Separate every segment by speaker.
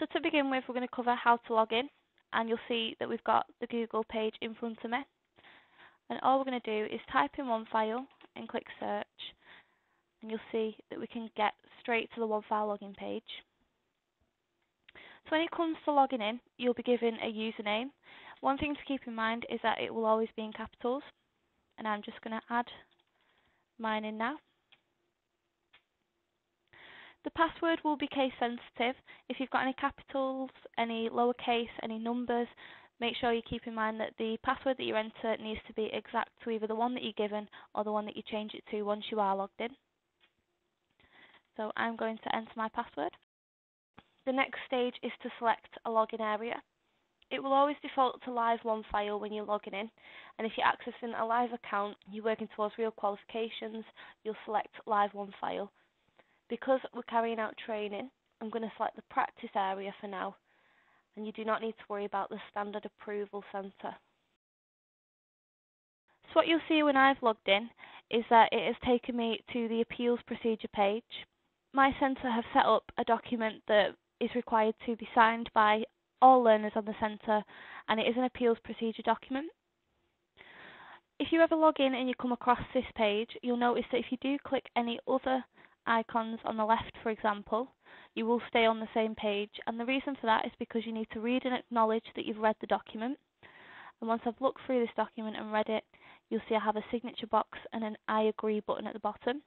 Speaker 1: So to begin with, we're going to cover how to log in, and you'll see that we've got the Google page in front of me. And all we're going to do is type in OneFile and click search, and you'll see that we can get straight to the OneFile login page. So when it comes to logging in, you'll be given a username. One thing to keep in mind is that it will always be in capitals, and I'm just going to add mine in now. The password will be case sensitive. If you've got any capitals, any lowercase, any numbers, make sure you keep in mind that the password that you enter needs to be exact to either the one that you're given or the one that you change it to once you are logged in. So I'm going to enter my password. The next stage is to select a login area. It will always default to live OneFile when you're logging in, and if you're accessing a live account, you're working towards real qualifications, you'll select live OneFile. Because we're carrying out training, I'm going to select the practice area for now, and you do not need to worry about the standard approval centre. So what you'll see when I've logged in is that it has taken me to the appeals procedure page. My centre have set up a document that is required to be signed by all learners on the centre, and it is an appeals procedure document. If you ever log in and you come across this page, you'll notice that if you do click any other icons on the left, for example, you will stay on the same page, and the reason for that is because you need to read and acknowledge that you've read the document. And once I've looked through this document and read it, you'll see I have a signature box and an I agree button at the bottom.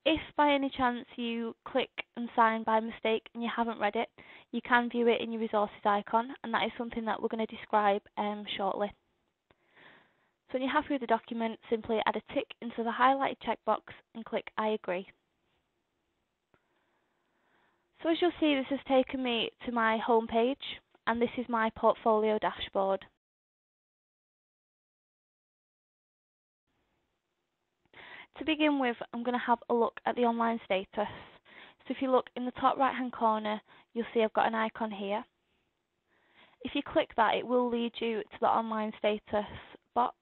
Speaker 1: If by any chance you click and sign by mistake and you haven't read it, you can view it in your resources icon, and that is something that we're going to describe shortly. So when you're happy with the document, simply add a tick into the highlighted checkbox and click I agree. So as you'll see, this has taken me to my home page, and this is my portfolio dashboard. To begin with, I'm going to have a look at the online status. So if you look in the top right hand corner, you'll see I've got an icon here. If you click that, it will lead you to the online status box.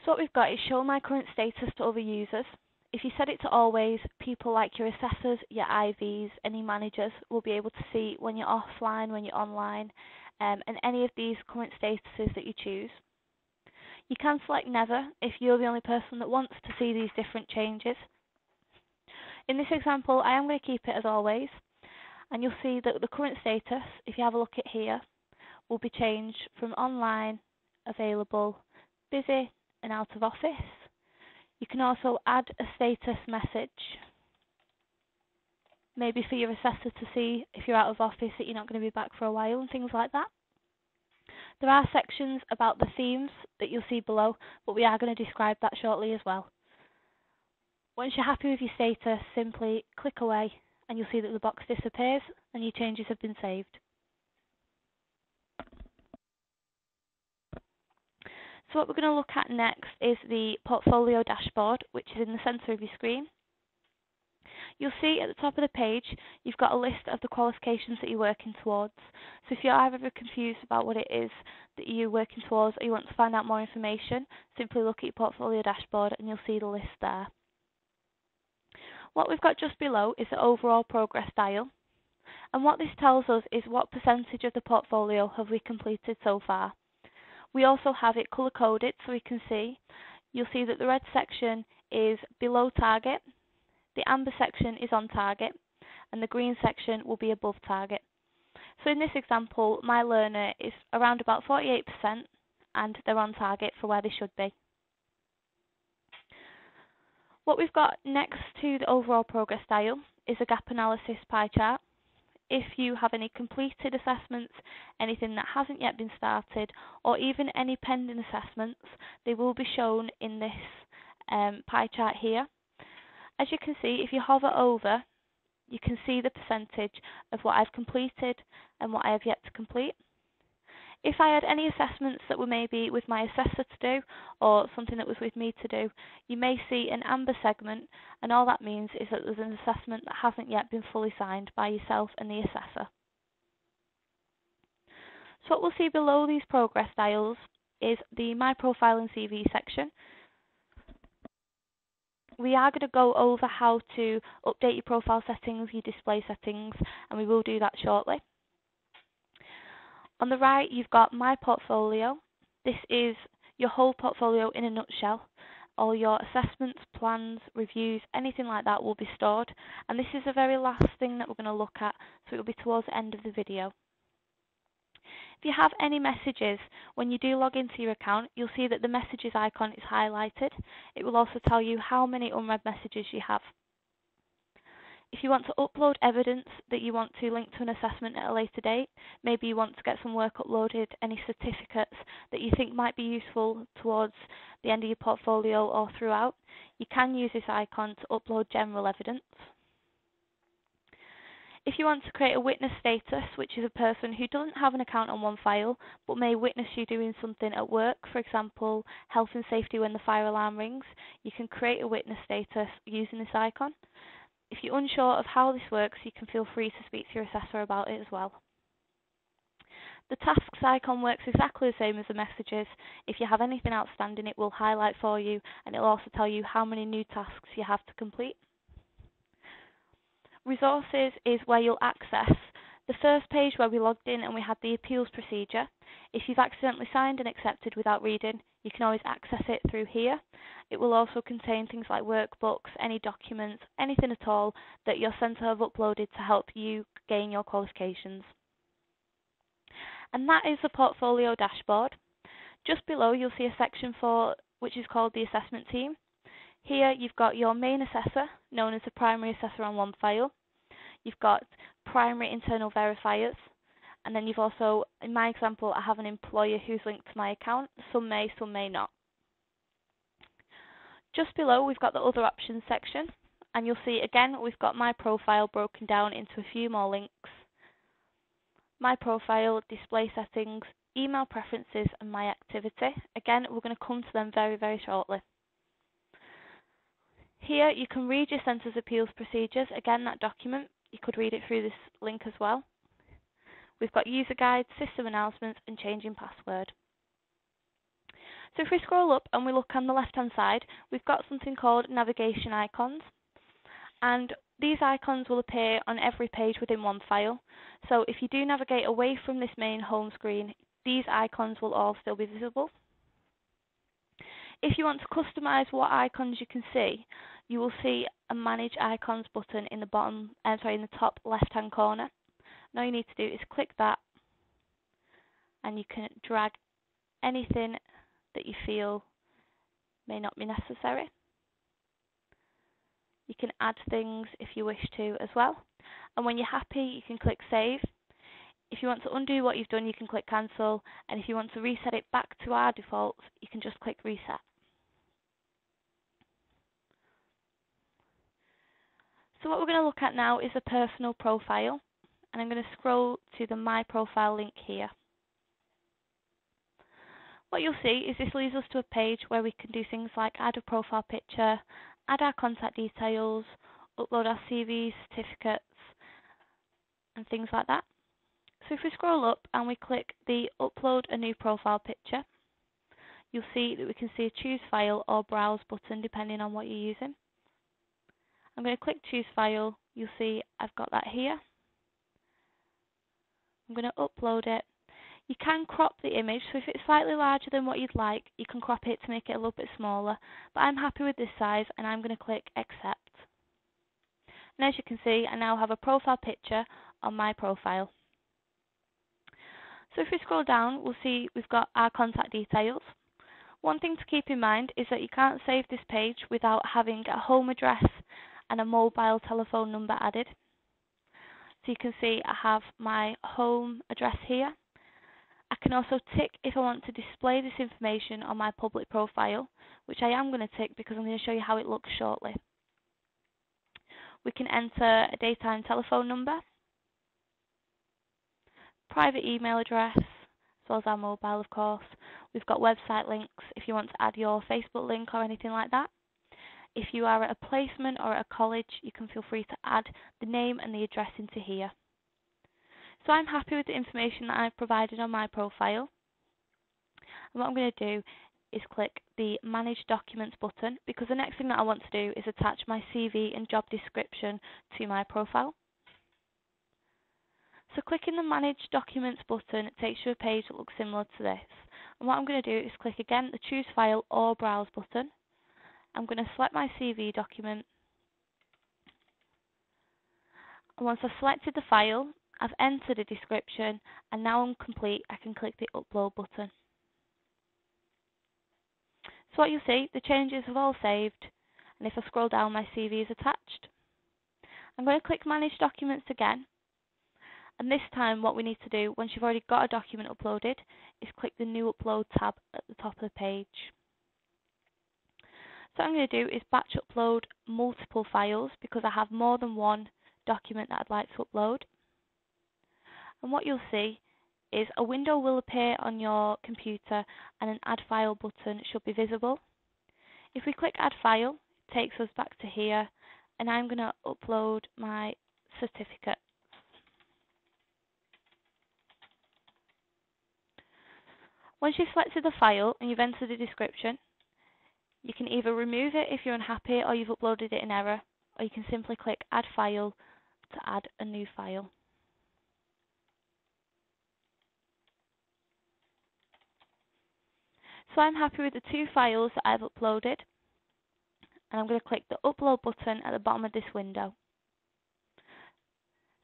Speaker 1: So what we've got is show my current status to other users. If you set it to always, people like your assessors, your IVs, any managers will be able to see when you're offline, when you're online, and any of these current statuses that you choose. You can select never if you're the only person that wants to see these different changes. In this example, I am going to keep it as always, and you'll see that the current status, if you have a look at here, will be changed from online, available, busy, and out of office. You can also add a status message, maybe for your assessor to see if you're out of office that you're not going to be back for a while and things like that. There are sections about the themes that you'll see below, but we are going to describe that shortly as well. Once you're happy with your status, simply click away and you'll see that the box disappears and your changes have been saved. So what we're going to look at next is the portfolio dashboard, which is in the centre of your screen. You'll see at the top of the page, you've got a list of the qualifications that you're working towards. So if you're ever confused about what it is that you're working towards or you want to find out more information, simply look at your portfolio dashboard and you'll see the list there. What we've got just below is the overall progress dial. And what this tells us is what percentage of the portfolio have we completed so far. We also have it colour coded so we can see. You'll see that the red section is below target, the amber section is on target, and the green section will be above target. So in this example, my learner is around about 48% and they're on target for where they should be. What we've got next to the overall progress dial is a gap analysis pie chart. If you have any completed assessments, anything that hasn't yet been started, or even any pending assessments, they will be shown in this pie chart here. As you can see, if you hover over, you can see the percentage of what I've completed and what I have yet to complete. If I had any assessments that were maybe with my assessor to do, or something that was with me to do, you may see an amber segment, and all that means is that there's an assessment that hasn't yet been fully signed by yourself and the assessor. So what we'll see below these progress dials is the My Profile and CV section. We are going to go over how to update your profile settings, your display settings, and we will do that shortly. On the right, you've got My Portfolio. This is your whole portfolio in a nutshell. All your assessments, plans, reviews, anything like that will be stored. And this is the very last thing that we're going to look at, so it will be towards the end of the video. If you have any messages, when you do log into your account, you'll see that the messages icon is highlighted. It will also tell you how many unread messages you have. If you want to upload evidence that you want to link to an assessment at a later date, maybe you want to get some work uploaded, any certificates that you think might be useful towards the end of your portfolio or throughout, you can use this icon to upload general evidence. If you want to create a witness status, which is a person who doesn't have an account on OneFile but may witness you doing something at work, for example, health and safety when the fire alarm rings, you can create a witness status using this icon. If you're unsure of how this works, you can feel free to speak to your assessor about it as well. The tasks icon works exactly the same as the messages. If you have anything outstanding, it will highlight for you, and it will also tell you how many new tasks you have to complete. Resources is where you'll access the first page where we logged in and we had the appeals procedure. If you've accidentally signed and accepted without reading, you can always access it through here. It will also contain things like workbooks, any documents, anything at all that your centre have uploaded to help you gain your qualifications. And that is the portfolio dashboard. Just below you'll see a section which is called the assessment team. Here you've got your main assessor, known as the primary assessor on OneFile. You've got primary internal verifiers, and then you've also, in my example, I have an employer who's linked to my account. Some may not. Just below we've got the other options section, and you'll see again we've got my profile broken down into a few more links. My profile, display settings, email preferences, and my activity. Again, we're going to come to them very, very shortly. Here you can read your centre's appeals procedures. Again, that document, you could read it through this link as well. We've got user guides, system announcements, and changing password. So if we scroll up and we look on the left hand side, we've got something called navigation icons. And these icons will appear on every page within OneFile. So if you do navigate away from this main home screen, these icons will all still be visible. If you want to customize what icons you can see, you will see a Manage Icons button in the in the top left-hand corner. And all you need to do is click that, and you can drag anything that you feel may not be necessary. You can add things if you wish to as well. And when you're happy, you can click Save. If you want to undo what you've done, you can click Cancel. And if you want to reset it back to our defaults, you can just click Reset. So what we're going to look at now is a personal profile. And I'm going to scroll to the My Profile link here. What you'll see is this leads us to a page where we can do things like add a profile picture, add our contact details, upload our CVs, certificates, and things like that. So if we scroll up and we click the Upload a New Profile Picture, you'll see that we can see a Choose File or Browse button depending on what you're using. I'm going to click Choose File. You'll see I've got that here. I'm going to upload it. You can crop the image, so if it's slightly larger than what you'd like, you can crop it to make it a little bit smaller. But I'm happy with this size, and I'm going to click Accept. And as you can see, I now have a profile picture on my profile. So if we scroll down, we'll see we've got our contact details. One thing to keep in mind is that you can't save this page without having a home address and a mobile telephone number added. So you can see I have my home address here. I can also tick if I want to display this information on my public profile, which I am going to tick because I'm going to show you how it looks shortly. We can enter a daytime telephone number, private email address, as well as our mobile, of course. We've got website links if you want to add your Facebook link or anything like that. If you are at a placement or at a college, you can feel free to add the name and the address into here. So I'm happy with the information that I've provided on my profile. And what I'm going to do is click the Manage Documents button, because the next thing that I want to do is attach my CV and job description to my profile. So clicking the Manage Documents button takes you to a page that looks similar to this. And what I'm going to do is click again the Choose File or Browse button. I'm going to select my CV document. And once I've selected the file, I've entered a description, and now I'm complete, I can click the Upload button. So what you'll see, the changes have all saved, and if I scroll down, my CV is attached. I'm going to click Manage Documents again, and this time what we need to do, once you've already got a document uploaded, is click the New Upload tab at the top of the page. So what I'm going to do is batch upload multiple files, because I have more than one document that I'd like to upload. And what you'll see is a window will appear on your computer and an Add File button should be visible. If we click Add File, it takes us back to here, and I'm going to upload my certificate. Once you've selected the file and you've entered a description, you can either remove it if you're unhappy or you've uploaded it in error, or you can simply click Add File to add a new file. So I'm happy with the two files that I've uploaded, and I'm going to click the Upload button at the bottom of this window.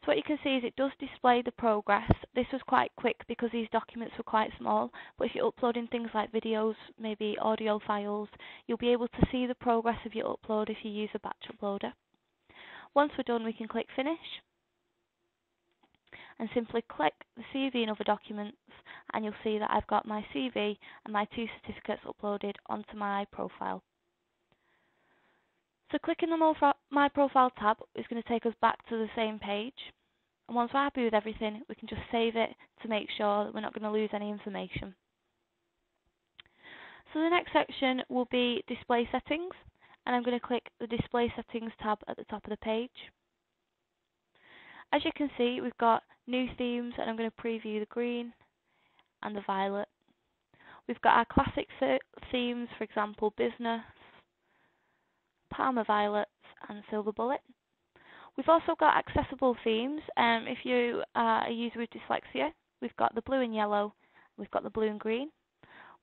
Speaker 1: So what you can see is it does display the progress. This was quite quick because these documents were quite small, but if you're uploading things like videos, maybe audio files, you'll be able to see the progress of your upload if you use a batch uploader. Once we're done, we can click Finish and simply click the CV and other documents, and you'll see that I've got my CV and my two certificates uploaded onto my profile. So clicking the My Profile tab is going to take us back to the same page, and once we're happy with everything, we can just save it to make sure that we're not going to lose any information. So the next section will be Display Settings, and I'm going to click the Display Settings tab at the top of the page. As you can see, we've got new themes, and I'm going to preview the green and the violet. We've got our classic themes, for example, business, Parma violets, and silver bullet. We've also got accessible themes. If you are a user with dyslexia, we've got the blue and yellow, we've got the blue and green.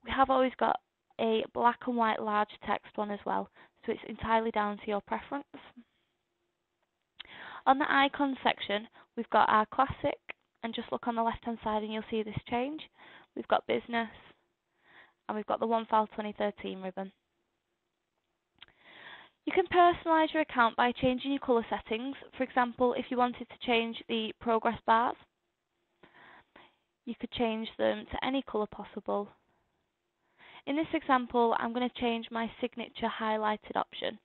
Speaker 1: We have always got a black and white large text one as well, so it's entirely down to your preference. On the icons section, we've got our classic, and just look on the left hand side and you'll see this change. We've got business, and we've got the OneFile 2013 ribbon. You can personalise your account by changing your colour settings. For example, if you wanted to change the progress bars, you could change them to any colour possible. In this example, I'm going to change my signature highlighted option,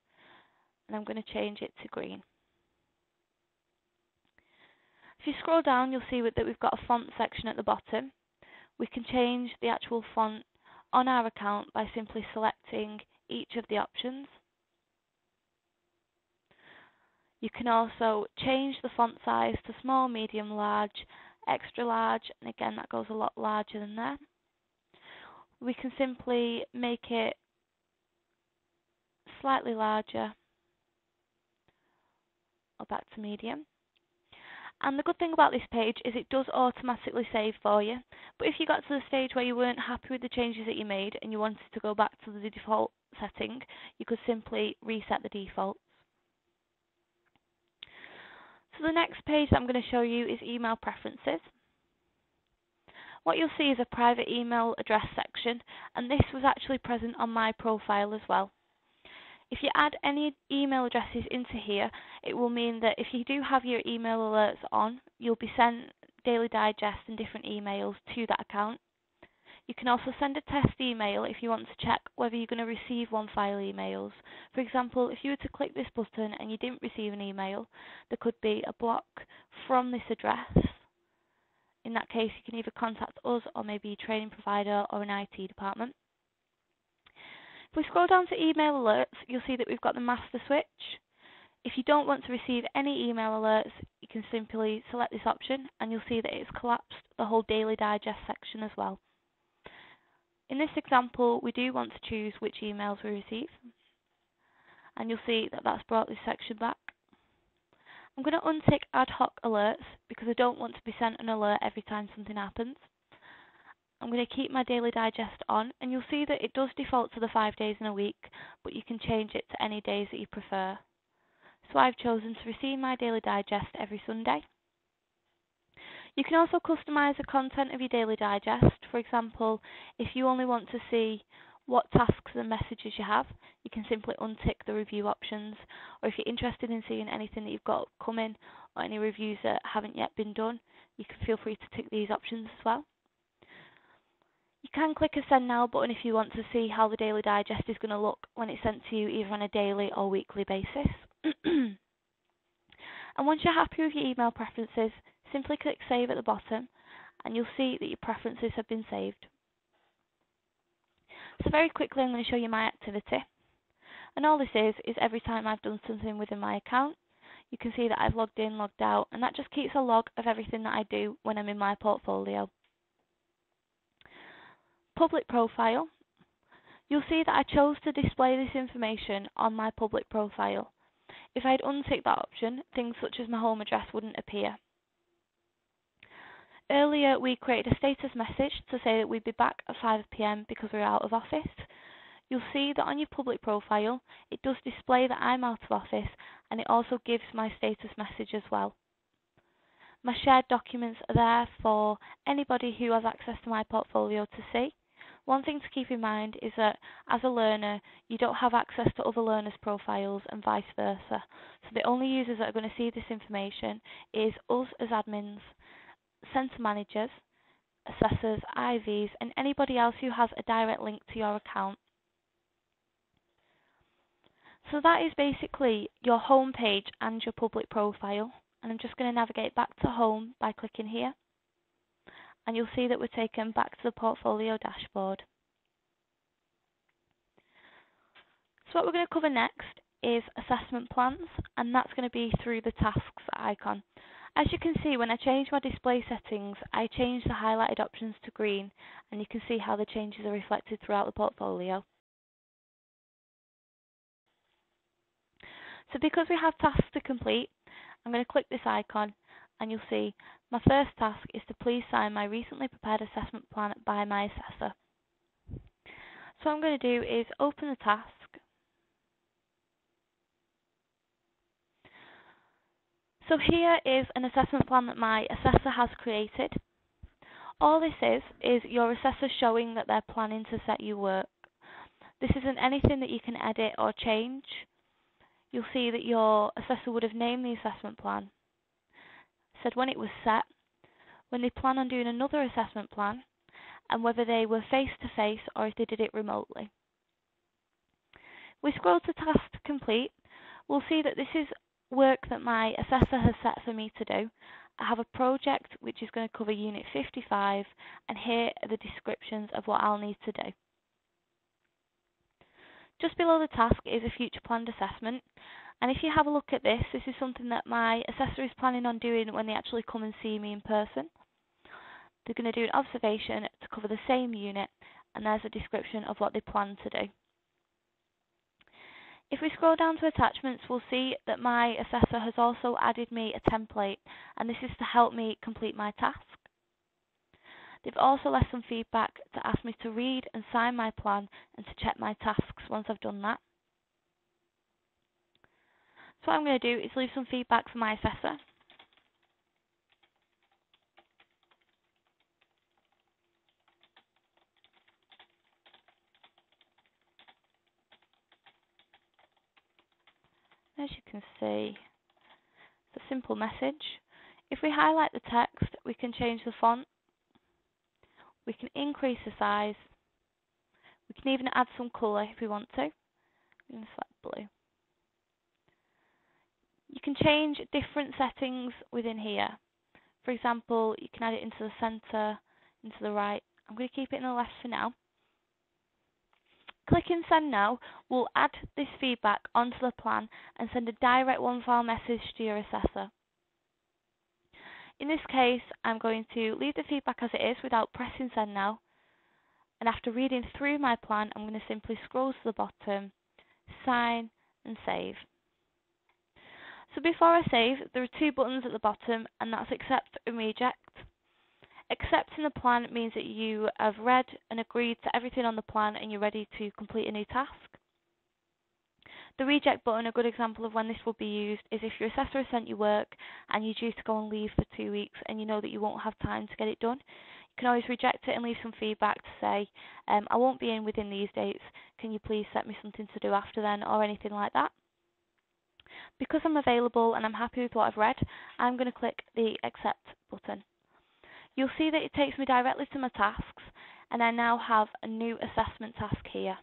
Speaker 1: and I'm going to change it to green. If you scroll down, you'll see that we've got a font section at the bottom. We can change the actual font on our account by simply selecting each of the options. You can also change the font size to small, medium, large, extra large, and again that goes a lot larger than there. We can simply make it slightly larger or back to medium. And the good thing about this page is it does automatically save for you, but if you got to the stage where you weren't happy with the changes that you made and you wanted to go back to the default setting, you could simply reset the defaults. So the next page that I'm going to show you is email preferences. What you'll see is a private email address section, and this was actually present on my profile as well. If you add any email addresses into here, it will mean that if you do have your email alerts on, you'll be sent daily digest and different emails to that account. You can also send a test email if you want to check whether you're going to receive OneFile emails. For example, if you were to click this button and you didn't receive an email, there could be a block from this address. In that case, you can either contact us or maybe a training provider or an IT department. If we scroll down to email alerts, you'll see that we've got the master switch. If you don't want to receive any email alerts, you can simply select this option and you'll see that it's collapsed the whole daily digest section as well. In this example, we do want to choose which emails we receive, and you'll see that that's brought this section back. I'm going to untick ad hoc alerts because I don't want to be sent an alert every time something happens. I'm going to keep my daily digest on, and you'll see that it does default to the 5 days in a week, but you can change it to any days that you prefer. So I've chosen to receive my daily digest every Sunday. You can also customize the content of your daily digest. For example, if you only want to see what tasks and messages you have, you can simply untick the review options. Or if you're interested in seeing anything that you've got coming or any reviews that haven't yet been done, you can feel free to tick these options as well. You can click a Send Now button if you want to see how the daily digest is going to look when it's sent to you either on a daily or weekly basis. And once you're happy with your email preferences, simply click Save at the bottom and you'll see that your preferences have been saved. So very quickly I'm going to show you my activity. And all this is every time I've done something within my account, you can see that I've logged in, logged out, and that just keeps a log of everything that I do when I'm in my portfolio. Public profile. You'll see that I chose to display this information on my public profile. If I'd unticked that option, things such as my home address wouldn't appear. Earlier we created a status message to say that we'd be back at 5 PM because we're out of office. You'll see that on your public profile it does display that I'm out of office, and it also gives my status message as well. My shared documents are there for anybody who has access to my portfolio to see. One thing to keep in mind is that as a learner, you don't have access to other learners' profiles and vice versa. So the only users that are going to see this information is us as admins, centre managers, assessors, IVs, and anybody else who has a direct link to your account. So that is basically your home page and your public profile. And I'm just going to navigate back to home by clicking here. And you'll see that we're taken back to the portfolio dashboard. So what we're going to cover next is assessment plans, and that's going to be through the tasks icon. As you can see, when I change my display settings, I change the highlighted options to green, and you can see how the changes are reflected throughout the portfolio. So because we have tasks to complete, I'm going to click this icon, and you'll see my first task is to please sign my recently prepared assessment plan by my assessor. So what I'm going to do is open the task. So here is an assessment plan that my assessor has created. All this is your assessor showing that they're planning to set you work. This isn't anything that you can edit or change. You'll see that your assessor would have named the assessment plan, said when it was set, when they plan on doing another assessment plan, and whether they were face-to-face or if they did it remotely. We scroll to task to complete. We'll see that this is work that my assessor has set for me to do. I have a project which is going to cover Unit 55, and here are the descriptions of what I'll need to do. Just below the task is a future planned assessment, and if you have a look at this, this is something that my assessor is planning on doing when they actually come and see me in person. They're going to do an observation to cover the same unit, and there's a description of what they plan to do. If we scroll down to attachments, we'll see that my assessor has also added me a template, and this is to help me complete my task. They've also left some feedback to ask me to read and sign my plan and to check my tasks once I've done that. So what I'm going to do is leave some feedback for my assessor. As you can see, it's a simple message. If we highlight the text, we can change the font. We can increase the size. We can even add some colour if we want to. I'm going to select blue. You can change different settings within here. For example, you can add it into the centre, into the right. I'm going to keep it in the left for now. Clicking Send Now will add this feedback onto the plan and send a direct OneFile message to your assessor. In this case, I'm going to leave the feedback as it is without pressing Send Now, And after reading through my plan, I'm going to simply scroll to the bottom, sign and save. So before I save, there are two buttons at the bottom, and that's accept and reject. Accepting the plan means that you have read and agreed to everything on the plan and you're ready to complete a new task. The reject button, a good example of when this will be used, is if your assessor has sent you work and you're due to go on leave for 2 weeks and you know that you won't have time to get it done. You can always reject it and leave some feedback to say, I won't be in within these dates, can you please set me something to do after then, or anything like that. Because I'm available and I'm happy with what I've read, I'm going to click the accept button. You'll see that it takes me directly to my tasks, and I now have a new assessment task here.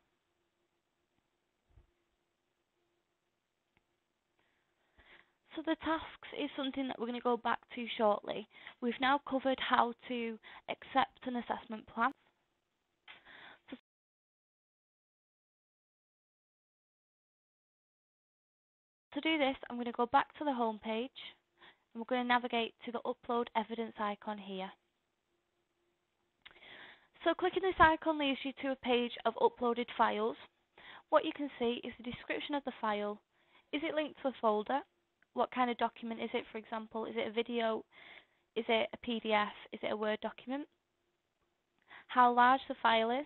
Speaker 1: So the tasks is something that we're going to go back to shortly. We've now covered how to accept an assessment plan. So to do this, I'm going to go back to the home page, and we're going to navigate to the upload evidence icon here. So clicking this icon leads you to a page of uploaded files. What you can see is the description of the file. Is it linked to a folder? What kind of document is it, for example? Is it a video? Is it a PDF? Is it a Word document? How large the file is?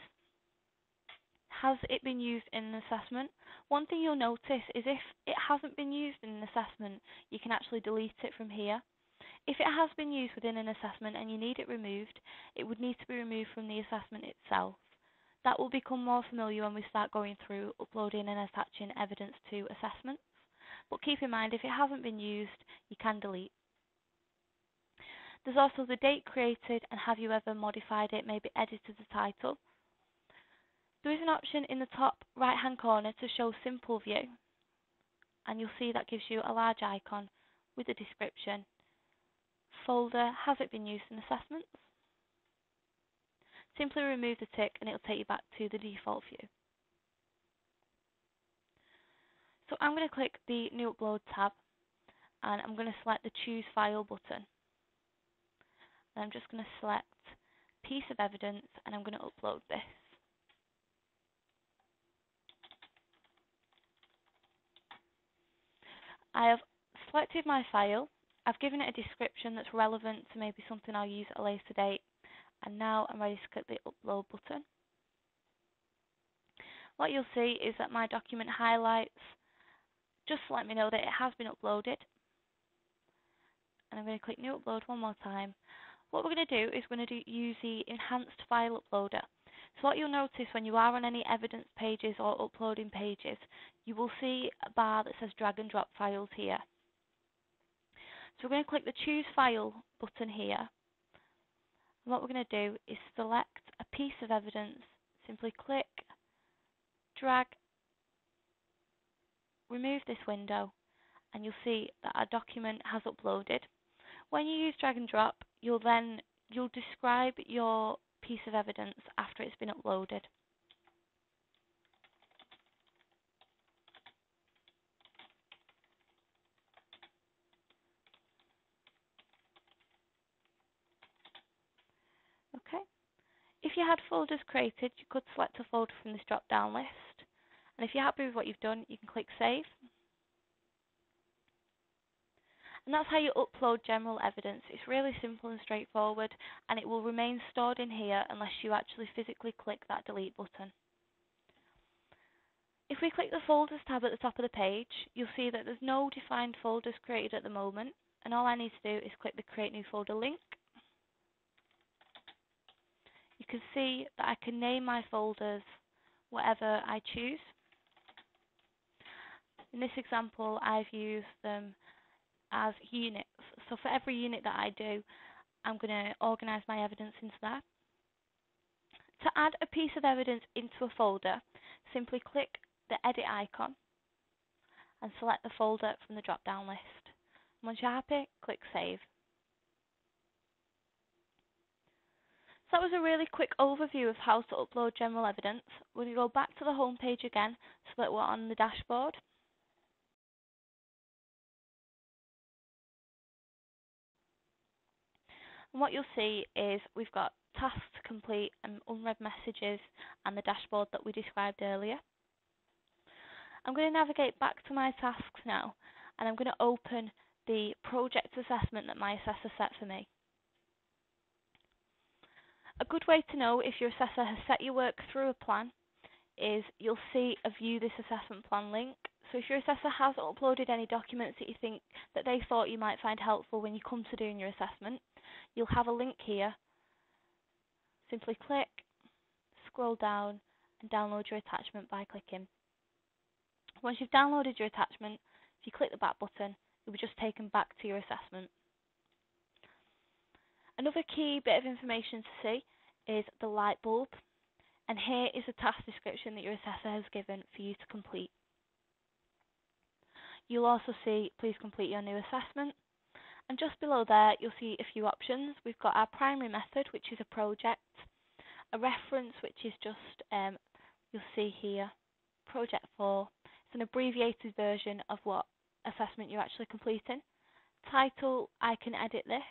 Speaker 1: Has it been used in an assessment? One thing you'll notice is if it hasn't been used in an assessment, you can actually delete it from here. If it has been used within an assessment and you need it removed, it would need to be removed from the assessment itself. That will become more familiar when we start going through uploading and attaching evidence to assessments. But keep in mind, if it hasn't been used, you can delete. There's also the date created and have you ever modified it, maybe edited the title. There is an option in the top right hand corner to show simple view, and you'll see that gives you a large icon with a description. Folder, has it been used in assessments? Simply remove the tick and it'll take you back to the default view. So I'm going to click the New Upload tab and I'm going to select the Choose File button. And I'm just going to select Piece of Evidence and I'm going to upload this. I have selected my file. I've given it a description that's relevant to maybe something I'll use at a later date. And now I'm ready to click the Upload button. What you'll see is that my document highlights just to let me know that it has been uploaded. And I'm going to click New Upload one more time. What we're going to do is we're going to use the Enhanced File Uploader. So what you'll notice when you are on any evidence pages or uploading pages, you will see a bar that says drag and drop files here. So we're going to click the Choose File button here. And what we're going to do is select a piece of evidence, simply click, drag, remove this window, and you'll see that our document has uploaded. When you use drag and drop, you'll describe your piece of evidence after it's been uploaded. Okay. If you had folders created, you could select a folder from this drop-down list. And if you're happy with what you've done, you can click Save. And that's how you upload general evidence. It's really simple and straightforward, and it will remain stored in here unless you actually physically click that delete button. If we click the Folders tab at the top of the page, you'll see that there's no defined folders created at the moment, and all I need to do is click the Create New Folder link. You can see that I can name my folders whatever I choose. In this example, I've used them as units. So for every unit that I do, I'm going to organise my evidence into that. To add a piece of evidence into a folder, simply click the edit icon and select the folder from the drop-down list. Once you're happy, click Save. So that was a really quick overview of how to upload general evidence. We're going to go back to the home page again so that we're on the dashboard. And what you'll see is we've got tasks to complete and unread messages and the dashboard that we described earlier. I'm going to navigate back to my tasks now, and I'm going to open the project assessment that my assessor set for me. A good way to know if your assessor has set your work through a plan is you'll see a View This Assessment Plan link. So if your assessor has uploaded any documents that you think that they thought you might find helpful when you come to doing your assessment, you'll have a link here. Simply click, scroll down and download your attachment by clicking. Once you've downloaded your attachment, if you click the back button, you'll be just taken back to your assessment. Another key bit of information to see is the light bulb, and here is the task description that your assessor has given for you to complete. You'll also see please complete your new assessment, and just below there you'll see a few options. We've got our primary method, which is a project, a reference, which is just, you'll see here, Project 4. It's an abbreviated version of what assessment you're actually completing. Title, I can edit this.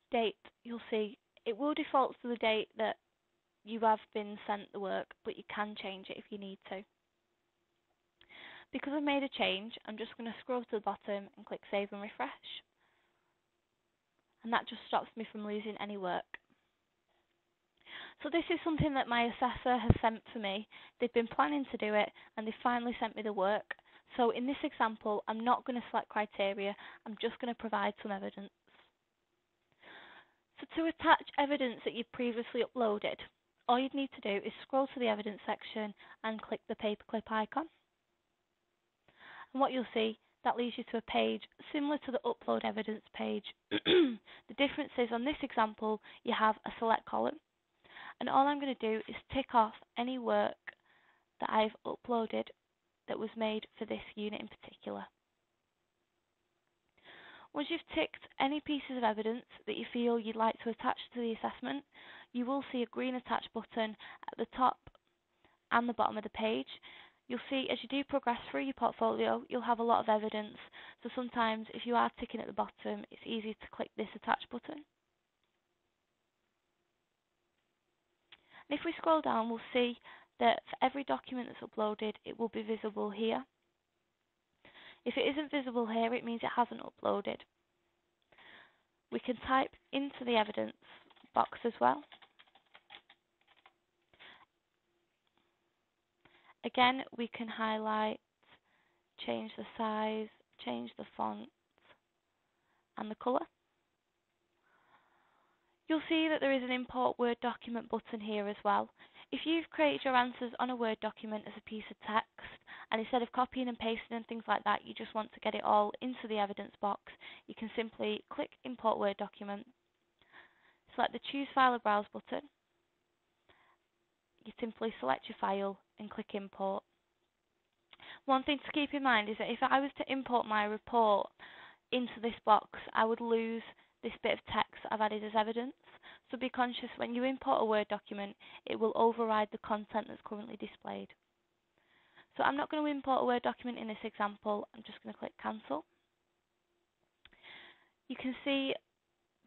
Speaker 1: Date, you'll see it will default to the date that you have been sent the work, but you can change it if you need to. Because I've made a change, I'm just going to scroll to the bottom and click Save and Refresh. And that just stops me from losing any work. So this is something that my assessor has sent for me. They've been planning to do it and they finally sent me the work. So in this example, I'm not going to select criteria, I'm just going to provide some evidence. So to attach evidence that you've previously uploaded, all you'd need to do is scroll to the evidence section and click the paperclip icon. And what you'll see, that leads you to a page similar to the upload evidence page. The difference is on this example, you have a select column. And all I'm going to do is tick off any work that I've uploaded that was made for this unit in particular. Once you've ticked any pieces of evidence that you feel you'd like to attach to the assessment, you will see a green attach button at the top and the bottom of the page. You'll see as you do progress through your portfolio, you'll have a lot of evidence. So sometimes if you are ticking at the bottom, it's easy to click this attach button. And if we scroll down, we'll see that for every document that's uploaded, it will be visible here. If it isn't visible here, it means it hasn't uploaded. We can type into the evidence box as well. Again, we can highlight, change the size, change the font and the colour. You'll see that there is an Import Word document button here as well. If you've created your answers on a Word document as a piece of text, and instead of copying and pasting and things like that, you just want to get it all into the evidence box, you can simply click Import Word document, select the Choose File or Browse button, you simply select your file and click Import. One thing to keep in mind is that if I was to import my report into this box, I would lose this bit of text that I've added as evidence. So be conscious when you import a Word document, it will override the content that's currently displayed. So I'm not going to import a Word document in this example, I'm just going to click Cancel. You can see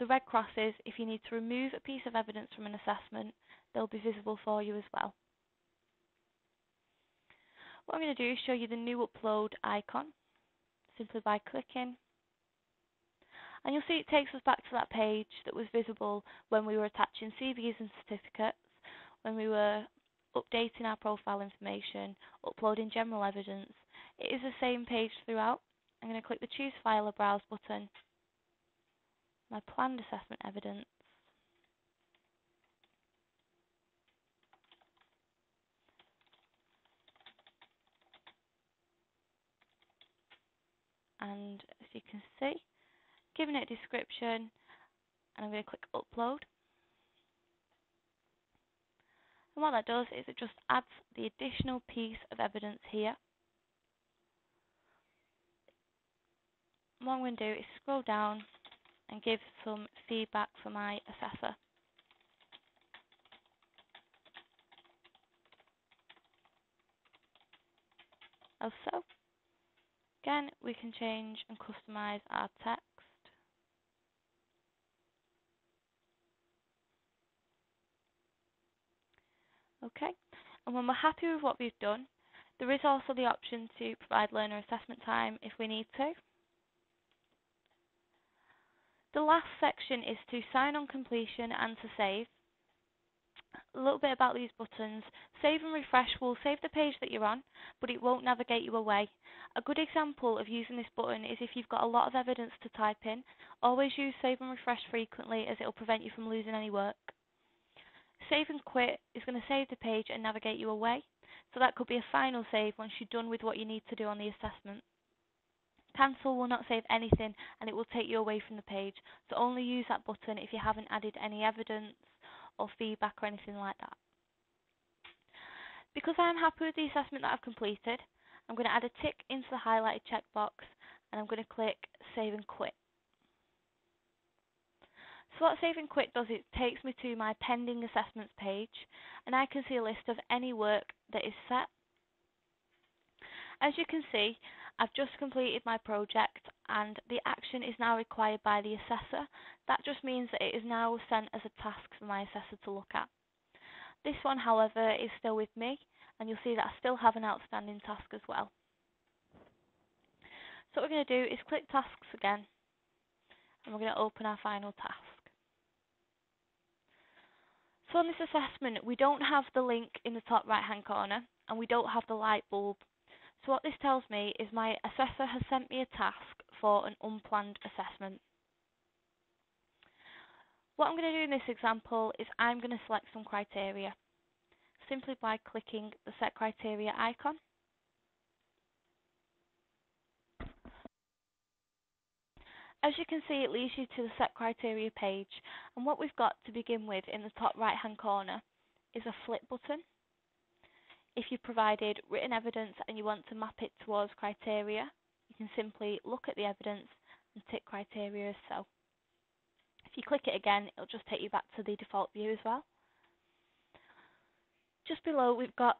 Speaker 1: the red crosses. If you need to remove a piece of evidence from an assessment, they'll be visible for you as well. What I'm going to do is show you the new upload icon, simply by clicking. And you'll see it takes us back to that page that was visible when we were attaching CVs and certificates, when we were updating our profile information, uploading general evidence. It is the same page throughout. I'm going to click the Choose File or Browse button, my planned assessment evidence, and as you can see, giving it a description, and I'm going to click Upload. And what that does is it just adds the additional piece of evidence here. What I'm going to do is scroll down and give some feedback for my assessor. as so. Again, we can change and customize our text. Okay, and when we're happy with what we've done, there is also the option to provide learner assessment time if we need to. The last section is to sign on completion and to save. A little bit about these buttons. Save and refresh will save the page that you're on, but it won't navigate you away. A good example of using this button is if you've got a lot of evidence to type in. Always use save and refresh frequently, as it will prevent you from losing any work. Save and quit is going to save the page and navigate you away. So that could be a final save once you're done with what you need to do on the assessment. Cancel will not save anything, and it will take you away from the page. So only use that button if you haven't added any evidence or feedback or anything like that. Because I am happy with the assessment that I've completed, I'm going to add a tick into the highlighted checkbox, and I'm going to click Save and Quit. So what Save and Quit does, it takes me to my pending assessments page, and I can see a list of any work that is set. As you can see, I've just completed my project, and the action is now required by the assessor. That just means that it is now sent as a task for my assessor to look at. This one, however, is still with me, and you'll see that I still have an outstanding task as well. So what we're going to do is click Tasks again, and we're going to open our final task. So on this assessment, we don't have the link in the top right hand corner, and we don't have the light bulb. So what this tells me is my assessor has sent me a task for an unplanned assessment. What I'm going to do in this example is I'm going to select some criteria, simply by clicking the Set Criteria icon. As you can see, it leads you to the Set Criteria page, and what we've got to begin with in the top right hand corner is a flip button. If you provided written evidence and you want to map it towards criteria, you can simply look at the evidence and tick criteria as so. If you click it again, it'll just take you back to the default view as well. Just below, we've got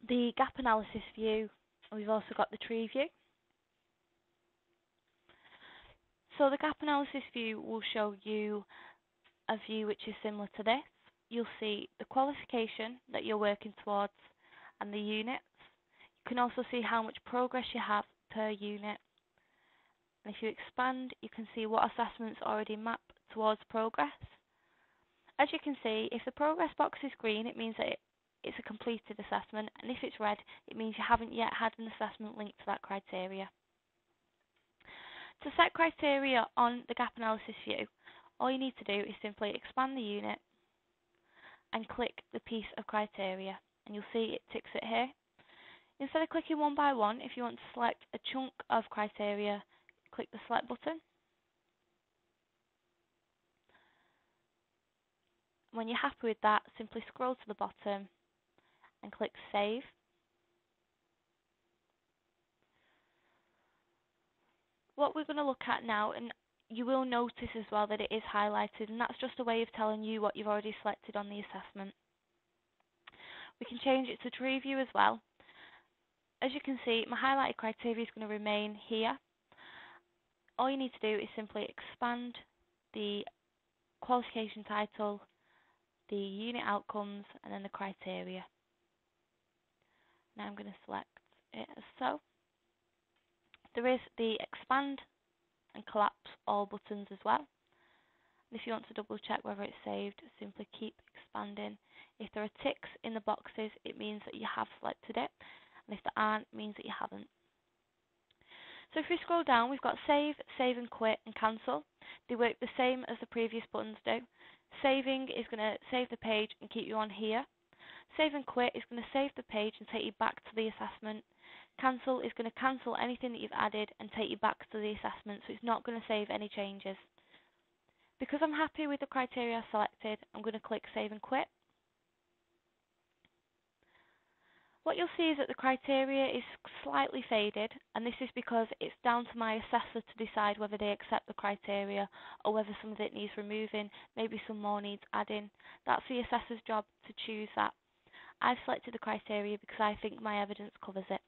Speaker 1: the gap analysis view, and we've also got the tree view. So the gap analysis view will show you a view which is similar to this. You'll see the qualification that you're working towards and the units. You can also see how much progress you have per unit. And if you expand, you can see what assessments already map towards progress. As you can see, if the progress box is green, it means that it's a completed assessment, and if it's red, it means you haven't yet had an assessment linked to that criteria. To set criteria on the gap analysis view, all you need to do is simply expand the unit and click the piece of criteria, and you'll see it ticks it here. Instead of clicking one by one, if you want to select a chunk of criteria, click the select button. When you're happy with that, simply scroll to the bottom and click Save. What we're going to look at now, and you will notice as well that it is highlighted, and that's just a way of telling you what you've already selected on the assessment. We can change it to tree view as well. As you can see, my highlighted criteria is going to remain here. All you need to do is simply expand the qualification title, the unit outcomes, and then the criteria. Now I'm going to select it as so. There is the expand and collapse all buttons as well. And if you want to double check whether it's saved, simply keep expanding. If there are ticks in the boxes, it means that you have selected it, and if there aren't, it means that you haven't. So if we scroll down, we've got save, save and quit, and cancel. They work the same as the previous buttons do. Saving is going to save the page and keep you on here. Save and quit is going to save the page and take you back to the assessment. Cancel is going to cancel anything that you've added and take you back to the assessment, so it's not going to save any changes. Because I'm happy with the criteria I selected, I'm going to click Save and Quit. What you'll see is that the criteria is slightly faded, and this is because it's down to my assessor to decide whether they accept the criteria or whether some of it needs removing, maybe some more needs adding. That's the assessor's job to choose that. I've selected the criteria because I think my evidence covers it.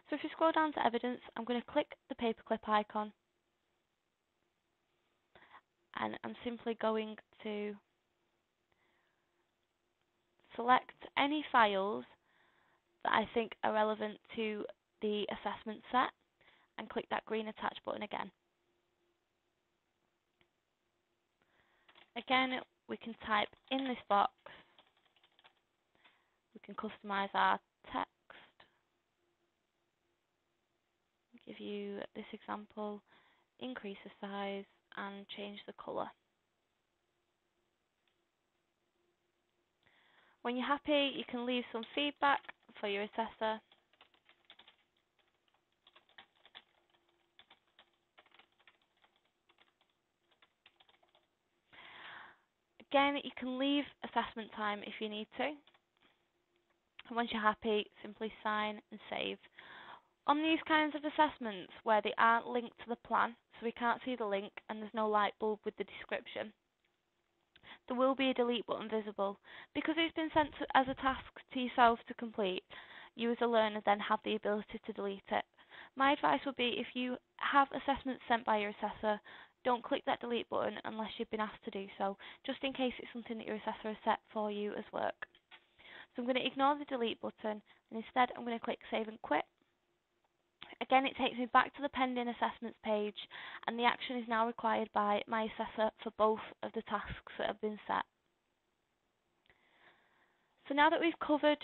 Speaker 1: So if you scroll down to evidence, I'm going to click the paperclip icon, and I'm simply going to select any files that I think are relevant to the assessment set and click that green attach button again. Again, we can type in this box, we can customize our text, give you this example, increase the size and change the colour. When you're happy, you can leave some feedback for your assessor. Again, you can leave assessment time if you need to. And once you're happy, simply sign and save. On these kinds of assessments where they aren't linked to the plan, so we can't see the link and there's no light bulb with the description, there will be a delete button visible. Because it's been sent as a task to yourself to complete, you as a learner then have the ability to delete it. My advice would be, if you have assessments sent by your assessor, don't click that delete button unless you've been asked to do so, just in case it's something that your assessor has set for you as work. So I'm going to ignore the delete button, and instead I'm going to click save and quit. Again, it takes me back to the pending assessments page, and the action is now required by my assessor for both of the tasks that have been set. So now that we've covered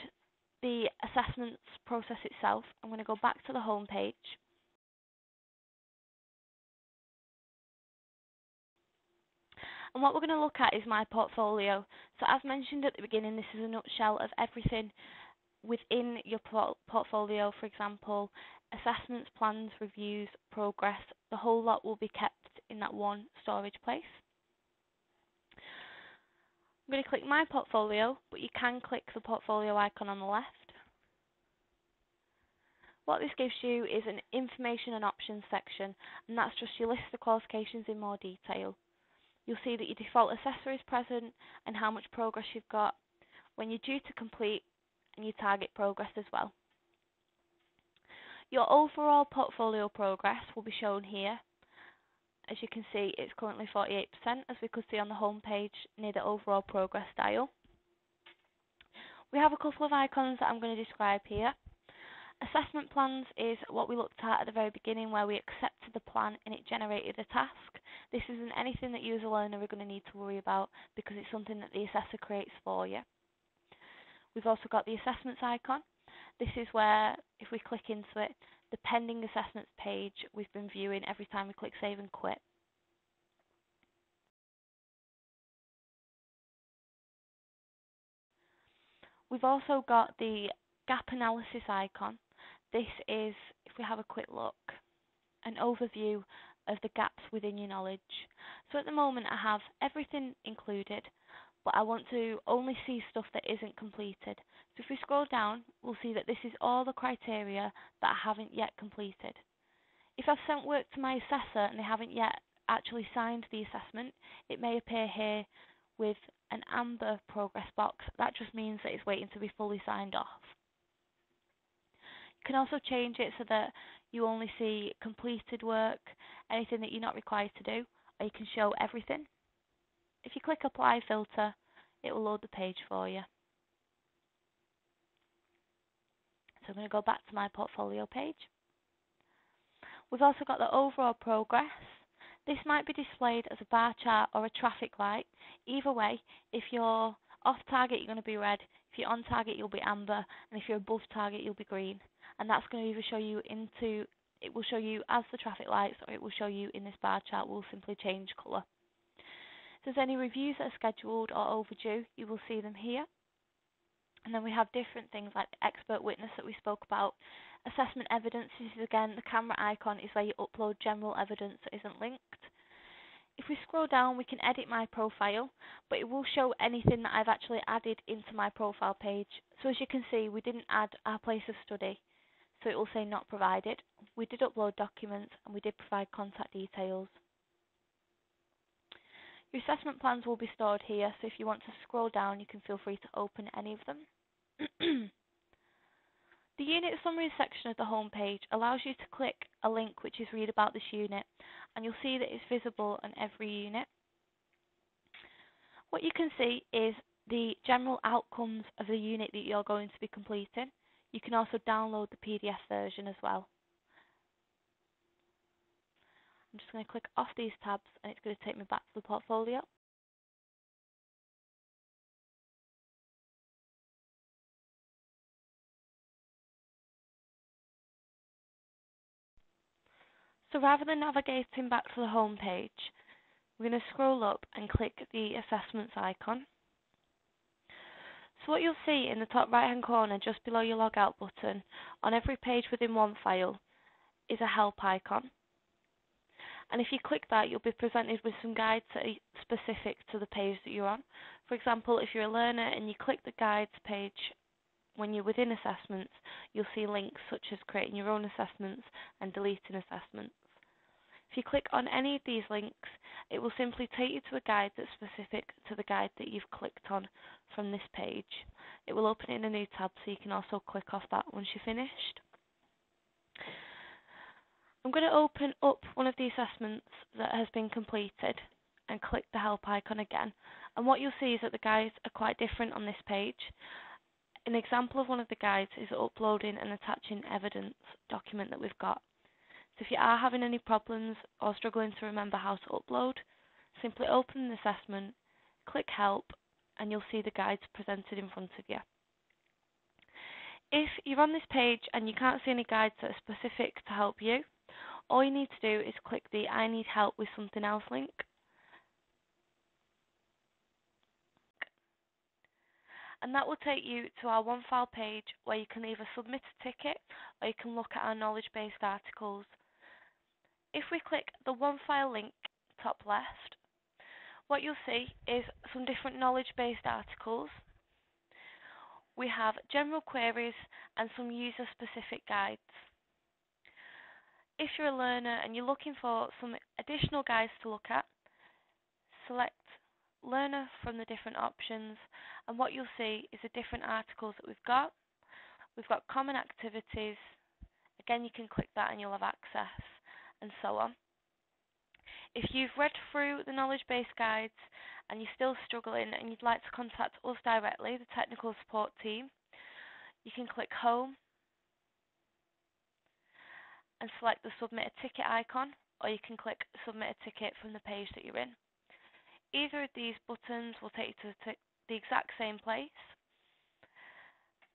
Speaker 1: the assessments process itself, I'm going to go back to the home page. And what we're going to look at is my portfolio. So as mentioned at the beginning, this is a nutshell of everything within your portfolio. For example, assessments, plans, reviews, progress, the whole lot will be kept in that one storage place. I'm going to click my portfolio, but you can click the portfolio icon on the left. What this gives you is an information and options section, and that's just your list of qualifications in more detail. You'll see that your default assessor is present and how much progress you've got, when you're due to complete, and your target progress as well. Your overall portfolio progress will be shown here. As you can see, it's currently 48%, as we could see on the home page near the overall progress dial. We have a couple of icons that I'm going to describe here. Assessment plans is what we looked at the very beginning, where we accepted the plan and it generated a task. This isn't anything that you as a learner are going to need to worry about, because it's something that the assessor creates for you. We've also got the assessments icon. This is where, if we click into it, the pending assessments page we've been viewing every time we click save and quit. We've also got the gap analysis icon. This is, if we have a quick look, an overview of the gaps within your knowledge. So at the moment I have everything included, but I want to only see stuff that isn't completed. So if we scroll down, we'll see that this is all the criteria that I haven't yet completed. If I've sent work to my assessor and they haven't yet actually signed the assessment, it may appear here with an amber progress box. That just means that it's waiting to be fully signed off. You can also change it so that you only see completed work, anything that you're not required to do, or you can show everything. If you click apply filter, it will load the page for you. So I'm going to go back to my portfolio page. We've also got the overall progress. This might be displayed as a bar chart or a traffic light. Either way, if you're off target, you're going to be red. If you're on target, you'll be amber. And if you're above target, you'll be green. And that's going to either show you it will show you as the traffic lights, or it will show you in this bar chart. Will simply change colour. If there's any reviews that are scheduled or overdue, you will see them here. And then we have different things like expert witness that we spoke about. Assessment evidence, this is again the camera icon, is where you upload general evidence that isn't linked. If we scroll down, we can edit my profile, but it will show anything that I've actually added into my profile page. So as you can see, we didn't add our place of study, so it will say not provided. We did upload documents and we did provide contact details. Your assessment plans will be stored here, so if you want to scroll down, you can feel free to open any of them. The unit summary section of the home page allows you to click a link which is read about this unit, and you'll see that it's visible on every unit. What you can see is the general outcomes of the unit that you're going to be completing. You can also download the PDF version as well. I'm just going to click off these tabs and it's going to take me back to the portfolio. So rather than navigating back to the home page, we're going to scroll up and click the assessments icon. So what you'll see in the top right hand corner just below your logout button on every page within OneFile is a help icon. And if you click that, you'll be presented with some guides that are specific to the page that you're on. For example, if you're a learner and you click the guides page when you're within assessments, you'll see links such as creating your own assessments and deleting assessments. If you click on any of these links, it will simply take you to a guide that's specific to the guide that you've clicked on from this page. It will open it in a new tab so you can also click off that once you're finished. I'm going to open up one of the assessments that has been completed and click the help icon again. And what you'll see is that the guides are quite different on this page. An example of one of the guides is uploading and attaching evidence document that we've got. So if you are having any problems or struggling to remember how to upload, simply open an assessment, click help, and you'll see the guides presented in front of you. If you're on this page and you can't see any guides that are specific to help you, all you need to do is click the I need help with something else link. And that will take you to our OneFile page where you can either submit a ticket or you can look at our knowledge-based articles. If we click the OneFile link top left, what you'll see is some different knowledge-based articles. We have general queries and some user-specific guides. If you're a learner and you're looking for some additional guides to look at, select Learner from the different options, and what you'll see is the different articles that we've got. We've got common activities. Again, you can click that and you'll have access, and so on. If you've read through the knowledge-based guides and you're still struggling and you'd like to contact us directly, the technical support team, you can click Home and select the Submit a Ticket icon, or you can click Submit a Ticket from the page that you're in. Either of these buttons will take you to the exact same place,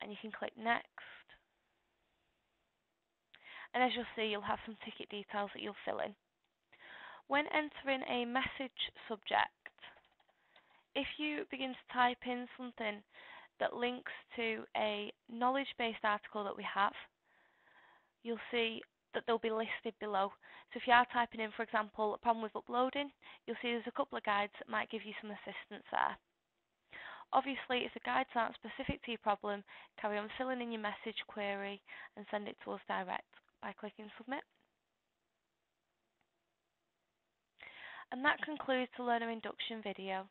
Speaker 1: and you can click Next. And as you'll see, you'll have some ticket details that you'll fill in. When entering a message subject, if you begin to type in something that links to a knowledge-based article that we have, you'll see that they'll be listed below. So if you are typing in, for example, a problem with uploading, you'll see there's a couple of guides that might give you some assistance there. Obviously, if the guides aren't specific to your problem, carry on filling in your message query and send it to us direct by clicking Submit. And that concludes the Learner Induction video.